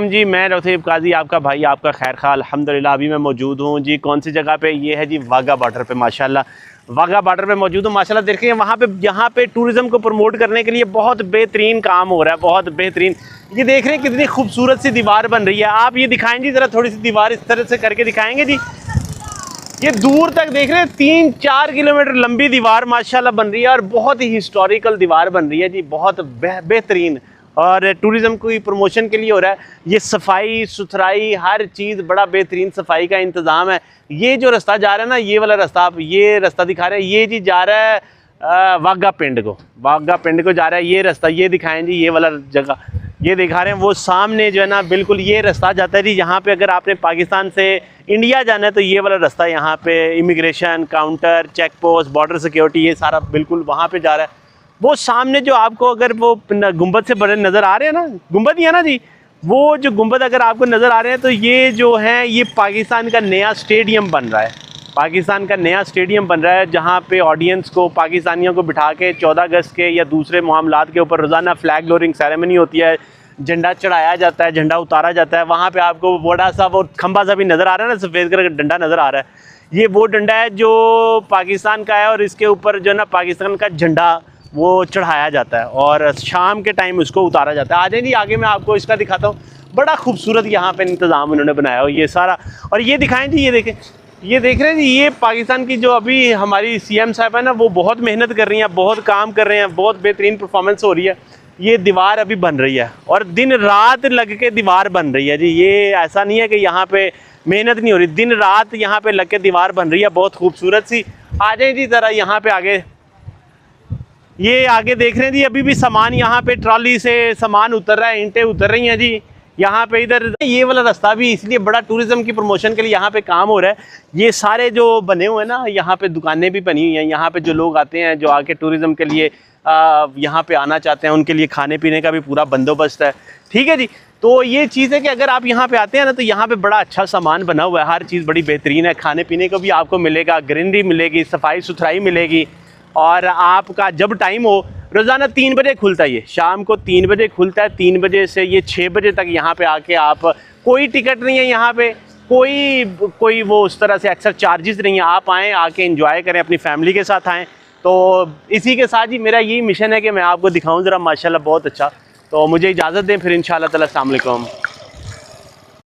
जी मैं रफीक काजी आपका भाई आपका खैर खा अल्हम्दुलिल्लाह। अभी मैं मौजूद हूँ जी कौन सी जगह पे, ये है जी वाघा बॉर्डर पे। माशाल्लाह वाघा बॉर्डर पे मौजूद हूँ। माशाल्लाह देखिए वहाँ पे, यहाँ पे टूरिज़्म को प्रमोट करने के लिए बहुत बेहतरीन काम हो रहा है, बहुत बेहतरीन। ये देख रहे हैं कितनी खूबसूरत सी दीवार बन रही है। आप ये दिखाएँ जी ज़रा, थोड़ी सी दीवार इस तरह से करके दिखाएँगे जी। ये दूर तक देख रहे हैं 3-4 किलोमीटर लंबी दीवार माशाल्लाह बन रही है और बहुत ही हिस्टोरिकल दीवार बन रही है जी, बहुत बेहतरीन। और टूरिज़्म की प्रमोशन के लिए हो रहा है। ये सफाई सुथराई हर चीज़, बड़ा बेहतरीन सफाई का इंतज़ाम है। ये जो रास्ता जा रहा है ना, ये वाला रास्ता, आप ये रास्ता दिखा रहे हैं, ये जी जा रहा है वाघा पिंड को, वाघा पिंड को जा रहा है ये रास्ता। ये दिखाएं जी, ये वाला जगह ये दिखा रहे हैं। वो सामने जो है ना बिल्कुल ये रास्ता जाता है जी। यहाँ पे अगर आपने पाकिस्तान से इंडिया जाना है तो ये वाला रास्ता, यहाँ पे immigration counter, check post, border security, ये सारा बिल्कुल वहाँ पे जा रहा है। वो सामने जो आपको अगर वो गुंबद से बड़े नज़र आ रहे हैं ना, गुंबद ही है ना जी, वो जो गुंबद अगर आपको नज़र आ रहे हैं तो ये जो है ये पाकिस्तान का नया स्टेडियम बन रहा है। पाकिस्तान का नया स्टेडियम बन रहा है जहाँ पे ऑडियंस को, पाकिस्तानियों को बिठा के 14 अगस्त के या दूसरे मामलात के ऊपर रोज़ाना फ्लैग लोअरिंग सेरेमनी होती है, झंडा चढ़ाया जाता है, झंडा उतारा जाता है। वहाँ पे आपको बड़ा सा वो खंबा सा भी नज़र आ रहा है ना, सफ़ेद कलर का डंडा नज़र आ रहा है। ये वो डंडा है जो पाकिस्तान का है और इसके ऊपर जो है ना पाकिस्तान का झंडा वो चढ़ाया जाता है और शाम के टाइम उसको उतारा जाता है। आ जाए जी आगे मैं आपको इसका दिखाता हूँ। बड़ा खूबसूरत यहाँ पे इंतज़ाम उन्होंने बनाया हो ये सारा। और ये दिखाएं जी, ये देखें, ये देख रहे हैं जी, ये पाकिस्तान की जो अभी हमारी सीएम साहब है ना, वो बहुत मेहनत कर रही हैं, बहुत काम कर रहे हैं, बहुत बेहतरीन परफॉर्मेंस हो रही है। ये दीवार अभी बन रही है और दिन रात लग के दीवार बन रही है जी। ये ऐसा नहीं है कि यहाँ पे मेहनत नहीं हो रही, दिन रात यहाँ पे लग के दीवार बन रही है, बहुत खूबसूरत सी। आ जाए जी ज़रा यहाँ पे आगे, ये आगे देख रहे हैं जी, अभी भी सामान यहाँ पे ट्रॉली से सामान उतर रहा है, ईंटें उतर रही हैं जी यहाँ पे। इधर ये वाला रास्ता भी इसलिए बड़ा टूरिज़्म की प्रमोशन के लिए यहाँ पे काम हो रहा है। ये सारे जो बने हुए हैं ना, यहाँ पे दुकानें भी बनी हुई हैं। यहाँ पे जो लोग आते हैं, जो आके टूरिज़्म के लिए यहाँ पे आना चाहते हैं, उनके लिए खाने पीने का भी पूरा बंदोबस्त है। ठीक है जी। तो ये चीज़ है कि अगर आप यहाँ पे आते हैं ना तो यहाँ पे बड़ा अच्छा सामान बना हुआ है, हर चीज़ बड़ी बेहतरीन है। खाने पीने को भी आपको मिलेगा, ग्रीनरी मिलेगी, सफाई सुथराई मिलेगी। और आपका जब टाइम हो, रोज़ाना 3 बजे खुलता है, ये शाम को 3 बजे खुलता है। 3 बजे से ये 6 बजे तक यहाँ पे आके आप, कोई टिकट नहीं है यहाँ पे, कोई वो उस तरह से एक्स्ट्रा चार्जेस नहीं है। आप आएँ, आके एंजॉय करें, अपनी फैमिली के साथ आएँ। तो इसी के साथ ही मेरा यही मिशन है कि मैं आपको दिखाऊँ ज़रा माशाल्लाह बहुत अच्छा। तो मुझे इजाज़त दें फिर इंशाअल्लाह ताला। अस्सलाम वालेकुम।